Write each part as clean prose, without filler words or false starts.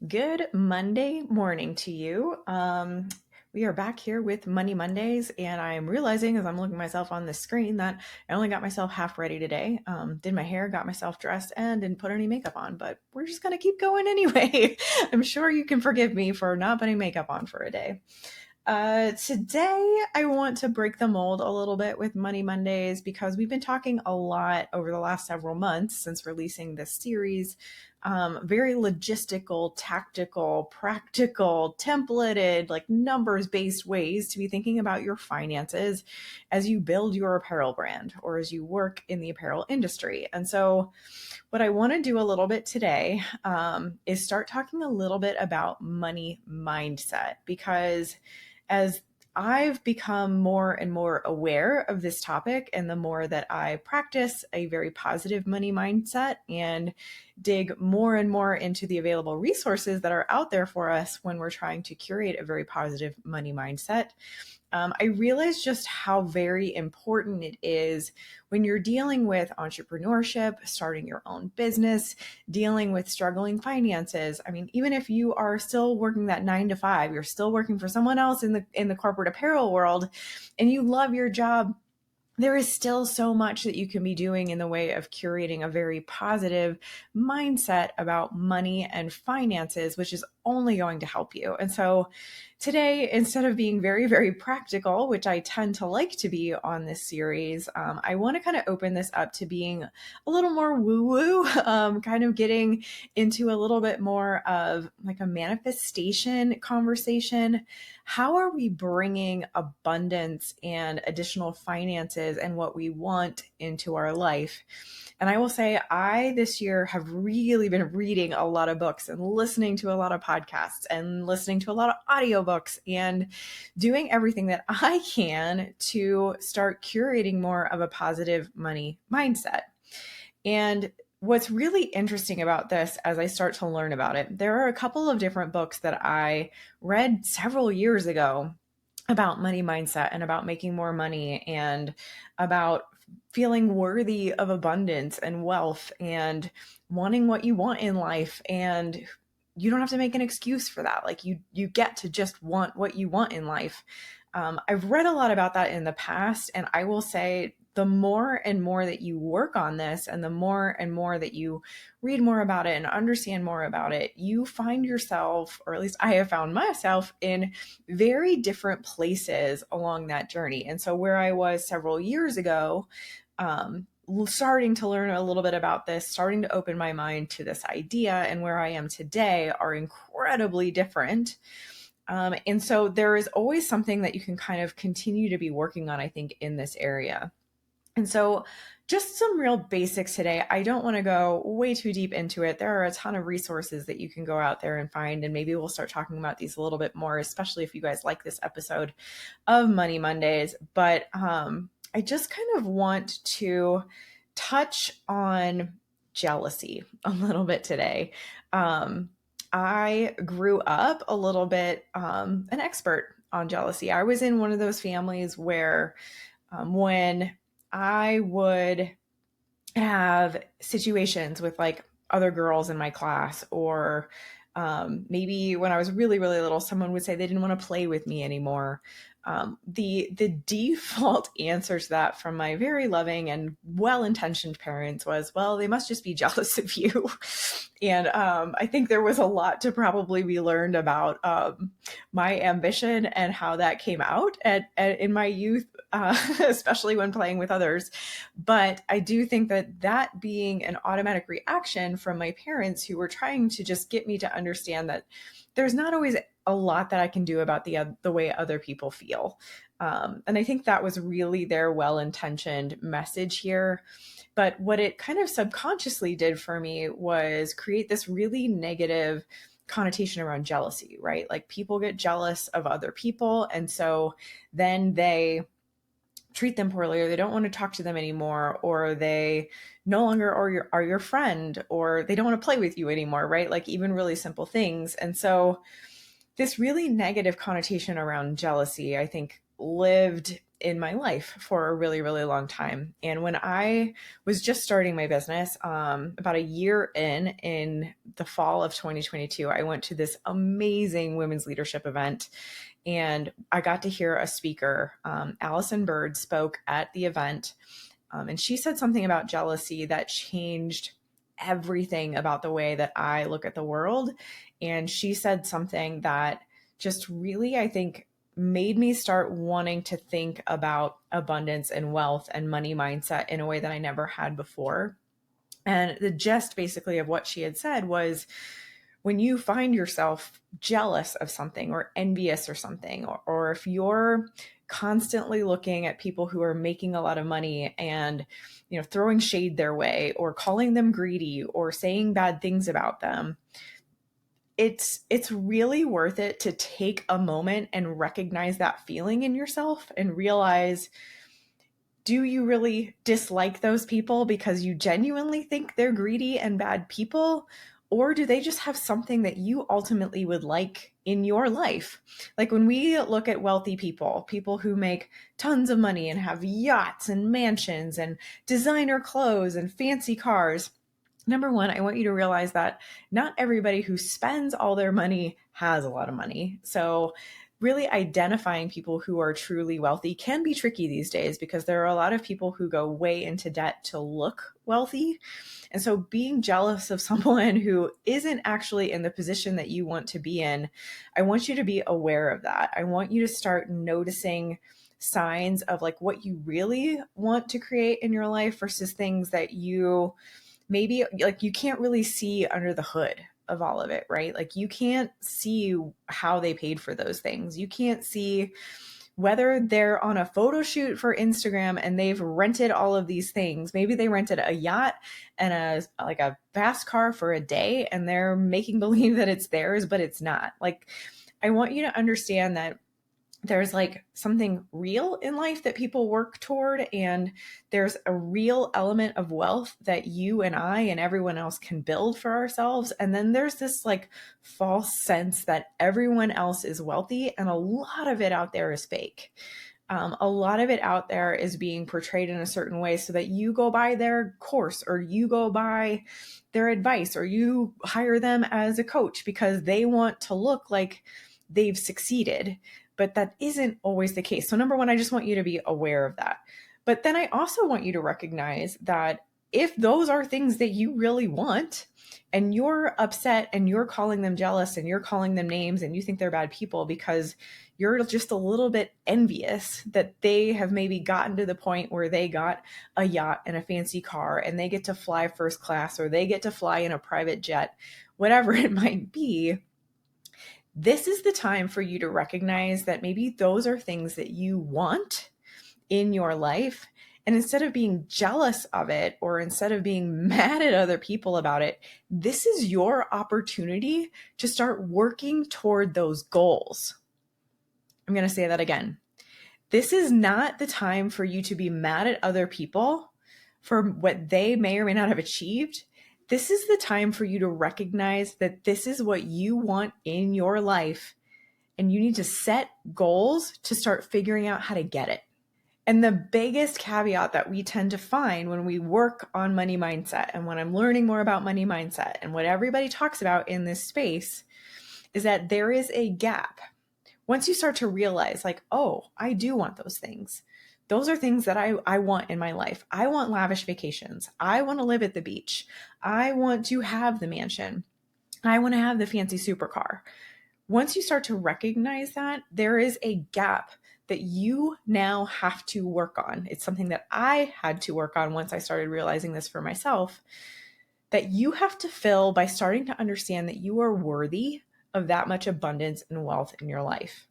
Good Monday morning to you. We are back here with Money Mondays, and I'm realizing as I'm looking at myself on the screen that I only got myself half ready today. Did my hair, got myself dressed, and didn't put any makeup on, but we're just going to keep going anyway. I'm sure you can forgive me for not putting makeup on for a day. Today, I want to break the mold a little bit with Money Mondays because we've been talking a lot over the last several months since releasing this series. Very logistical, tactical, practical, templated, like numbers based ways to be thinking about your finances as you build your apparel brand or as you work in the apparel industry. And so, what I want to do a little bit today is start talking a little bit about money mindset because as I've become more and more aware of this topic, and the more that I practice a very positive money mindset and dig more and more into the available resources that are out there for us when we're trying to curate a very positive money mindset, I realized just how very important it is when you're dealing with entrepreneurship, starting your own business, dealing with struggling finances. I mean, even if you are still working that 9 to 5, you're still working for someone else in the corporate apparel world, and you love your job, there is still so much that you can be doing in the way of curating a very positive mindset about money and finances, which is only going to help you. And so today, instead of being very, very practical, which I tend to like to be on this series, I want to kind of open this up to being a little more woo-woo, kind of getting into a little bit more of like a manifestation conversation. How are we bringing abundance and additional finances and what we want into our life? And I will say, I this year have really been reading a lot of books and listening to a lot of podcasts and listening to a lot of audiobooks and doing everything that I can to start curating more of a positive money mindset. And what's really interesting about this as I start to learn about it, there are a couple of different books that I read several years ago about money mindset and about making more money and about feeling worthy of abundance and wealth and wanting what you want in life. And you don't have to make an excuse for that. Like you get to just want what you want in life. I've read a lot about that in the past, and I will say the more and more that you work on this and the more and more that you read more about it and understand more about it, you find yourself, or at least I have found myself, in very different places along that journey. And so where I was several years ago, starting to learn a little bit about this, starting to open my mind to this idea, and where I am today are incredibly different. And so there is always something that you can kind of continue to be working on, I think, in this area. And so just some real basics today. I don't want to go way too deep into it. There are a ton of resources that you can go out there and find, and maybe we'll start talking about these a little bit more, especially if you guys like this episode of Money Mondays. But I just kind of want to touch on jealousy a little bit today. I grew up a little bit an expert on jealousy. I was in one of those families where when I would have situations with like other girls in my class, or maybe when I was really, really little, someone would say they didn't want to play with me anymore. The default answer to that from my very loving and well-intentioned parents was, well, they must just be jealous of you. And I think there was a lot to probably be learned about my ambition and how that came out in my youth, especially when playing with others. But I do think that being an automatic reaction from my parents, who were trying to just get me to understand that there's not always a lot that I can do about the way other people feel. And I think that was really their well-intentioned message here. But what it kind of subconsciously did for me was create this really negative connotation around jealousy, right? Like people get jealous of other people, and so then they treat them poorly, or they don't want to talk to them anymore, or they no longer are your friend, or they don't want to play with you anymore, right? Like even really simple things. And so this really negative connotation around jealousy, I think, lived in my life for a really, really long time. And when I was just starting my business, about a year in the fall of 2022, I went to this amazing women's leadership event, and I got to hear a speaker. Allison Bird spoke at the event, and she said something about jealousy that changed everything about the way that I look at the world. And she said something that just really, I think, made me start wanting to think about abundance and wealth and money mindset in a way that I never had before. And the gist basically of what she had said was, when you find yourself jealous of something or envious or something, or if you're constantly looking at people who are making a lot of money and, you know, throwing shade their way or calling them greedy or saying bad things about them, it's really worth it to take a moment and recognize that feeling in yourself and realize, do you really dislike those people because you genuinely think they're greedy and bad people? Or do they just have something that you ultimately would like in your life? Like when we look at wealthy people, people who make tons of money and have yachts and mansions and designer clothes and fancy cars, number one, I want you to realize that not everybody who spends all their money has a lot of money. So really identifying people who are truly wealthy can be tricky these days because there are a lot of people who go way into debt to look wealthy. And so being jealous of someone who isn't actually in the position that you want to be in, I want you to be aware of that. I want you to start noticing signs of like what you really want to create in your life versus things that you maybe like you can't really see under the hood of all of it, right? Like you can't see how they paid for those things. You can't see whether they're on a photo shoot for Instagram and they've rented all of these things. Maybe they rented a yacht and a fast car for a day and they're making believe that it's theirs, but it's not. Like, I want you to understand that there's like something real in life that people work toward, and there's a real element of wealth that you and I and everyone else can build for ourselves. And then there's this like false sense that everyone else is wealthy, and a lot of it out there is fake. A lot of it out there is being portrayed in a certain way so that you go buy their course or you go buy their advice or you hire them as a coach because they want to look like they've succeeded. But that isn't always the case. So number one, I just want you to be aware of that. But then I also want you to recognize that if those are things that you really want and you're upset and you're calling them jealous and you're calling them names and you think they're bad people because you're just a little bit envious that they have maybe gotten to the point where they got a yacht and a fancy car and they get to fly first class or they get to fly in a private jet, whatever it might be, this is the time for you to recognize that maybe those are things that you want in your life. And instead of being jealous of it, or instead of being mad at other people about it, this is your opportunity to start working toward those goals. I'm going to say that again. This is not the time for you to be mad at other people for what they may or may not have achieved. This is the time for you to recognize that this is what you want in your life, and you need to set goals to start figuring out how to get it. And the biggest caveat that we tend to find when we work on money mindset and when I'm learning more about money mindset and what everybody talks about in this space is that there is a gap. Once you start to realize like, oh, I do want those things. Those are things that I want in my life. I want lavish vacations. I want to live at the beach. I want to have the mansion. I want to have the fancy supercar. Once you start to recognize that, there is a gap that you now have to work on. It's something that I had to work on once I started realizing this for myself, that you have to fill by starting to understand that you are worthy of that much abundance and wealth in your life.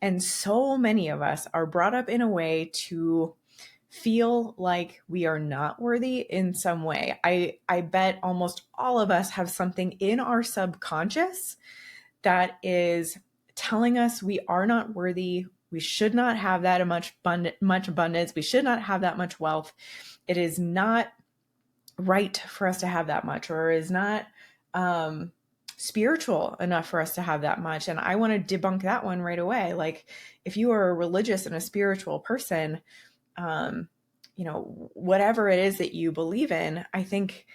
And so many of us are brought up in a way to feel like we are not worthy in some way. I bet almost all of us have something in our subconscious that is telling us we are not worthy. We should not have that much abundance. We should not have that much wealth. It is not right for us to have that much, or is not spiritual enough for us to have that much. And I want to debunk that one right away. Like, if you are a religious and a spiritual person, whatever it is that you believe in, I think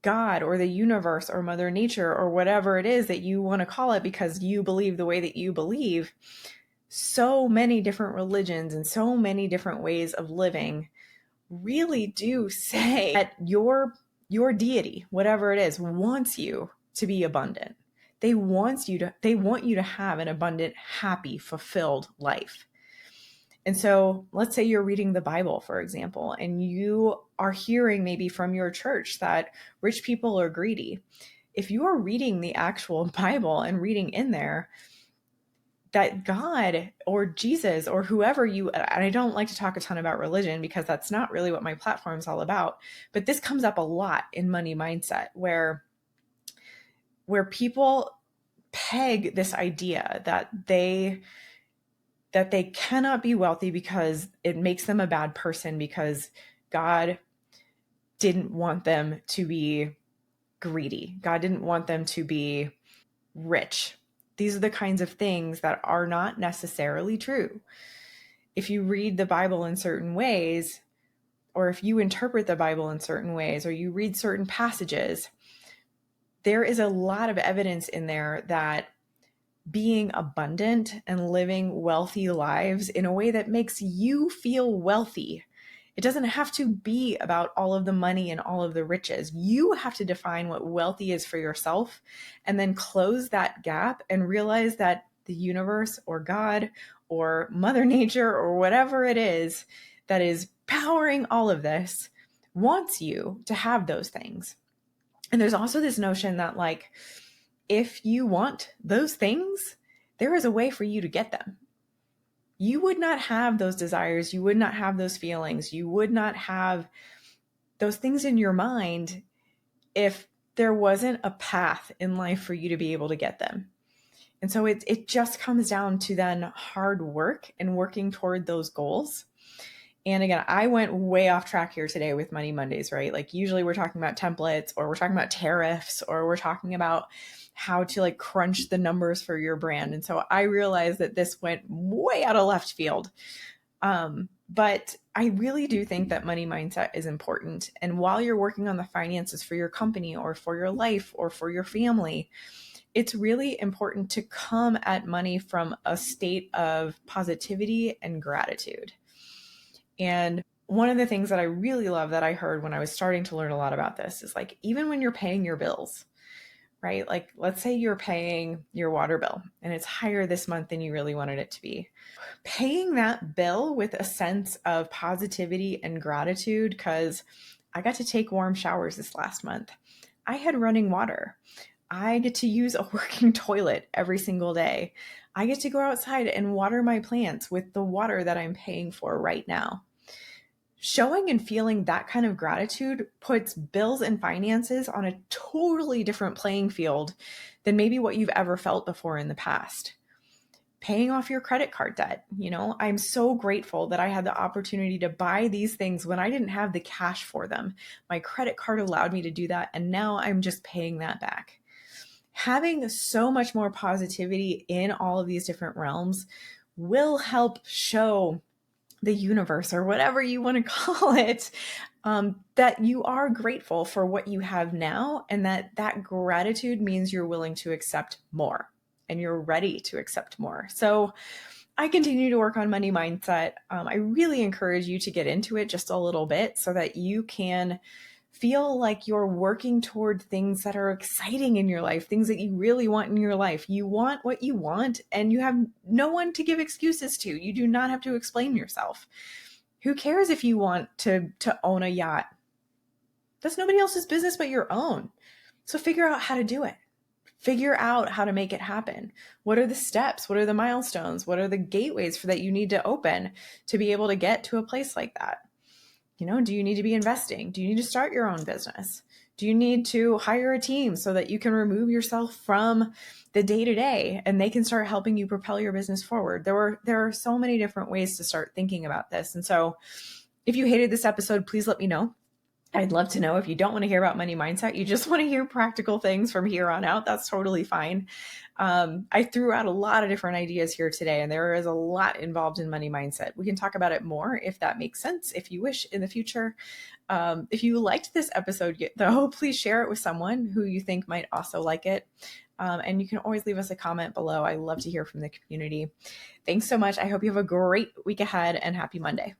God or the universe or Mother Nature or whatever it is that you want to call it, because you believe the way that you believe, so many different religions and so many different ways of living really do say that your deity, whatever it is, wants you to be abundant. They want you to have an abundant, happy, fulfilled life. And so let's say you're reading the Bible, for example, and you are hearing maybe from your church that rich people are greedy. If you are reading the actual Bible and reading in there that God or Jesus or whoever and I don't like to talk a ton about religion because that's not really what my platform is all about, but this comes up a lot in money mindset where people peg this idea that they cannot be wealthy because it makes them a bad person, because God didn't want them to be greedy. God didn't want them to be rich. These are the kinds of things that are not necessarily true. If you read the Bible in certain ways, or if you interpret the Bible in certain ways, or you read certain passages, there is a lot of evidence in there that being abundant and living wealthy lives in a way that makes you feel wealthy. It doesn't have to be about all of the money and all of the riches. You have to define what wealthy is for yourself and then close that gap and realize that the universe or God or Mother Nature or whatever it is that is powering all of this wants you to have those things. And there's also this notion that, like, if you want those things, there is a way for you to get them. You would not have those desires. You would not have those feelings. You would not have those things in your mind if there wasn't a path in life for you to be able to get them. And so it just comes down to then hard work and working toward those goals. And again, I went way off track here today with Money Mondays, right? Like, usually we're talking about templates, or we're talking about tariffs, or we're talking about how to like crunch the numbers for your brand. And so I realized that this went way out of left field. But I really do think that money mindset is important. And while you're working on the finances for your company or for your life or for your family, it's really important to come at money from a state of positivity and gratitude. And one of the things that I really love that I heard when I was starting to learn a lot about this is, like, even when you're paying your bills, right? Like, let's say you're paying your water bill and it's higher this month than you really wanted it to be. Paying that bill with a sense of positivity and gratitude, because I got to take warm showers this last month. I had running water. I get to use a working toilet every single day. I get to go outside and water my plants with the water that I'm paying for right now. Showing and feeling that kind of gratitude puts bills and finances on a totally different playing field than maybe what you've ever felt before in the past. Paying off your credit card debt. I'm so grateful that I had the opportunity to buy these things when I didn't have the cash for them. My credit card allowed me to do that, and now I'm just paying that back. Having so much more positivity in all of these different realms will help show the universe, or whatever you want to call it, that you are grateful for what you have now, and that gratitude means you're willing to accept more and you're ready to accept more. So I continue to work on money mindset. I really encourage you to get into it just a little bit so that you can feel like you're working toward things that are exciting in your life, things that you really want in your life. You want what you want, and you have no one to give excuses to. You do not have to explain yourself. Who cares if you want to own a yacht? That's nobody else's business but your own. So figure out how to do it. Figure out how to make it happen. What are the steps? What are the milestones? What are the gateways for that you need to open to be able to get to a place like that? Do you need to be investing? Do you need to start your own business? Do you need to hire a team so that you can remove yourself from the day-to-day and they can start helping you propel your business forward? There are so many different ways to start thinking about this. And so if you hated this episode, please let me know. I'd love to know if you don't want to hear about money mindset, you just want to hear practical things from here on out. That's totally fine. I threw out a lot of different ideas here today, and there is a lot involved in money mindset. We can talk about it more if that makes sense, if you wish in the future. If you liked this episode, though, please share it with someone who you think might also like it. And you can always leave us a comment below. I love to hear from the community. Thanks so much. I hope you have a great week ahead and happy Monday.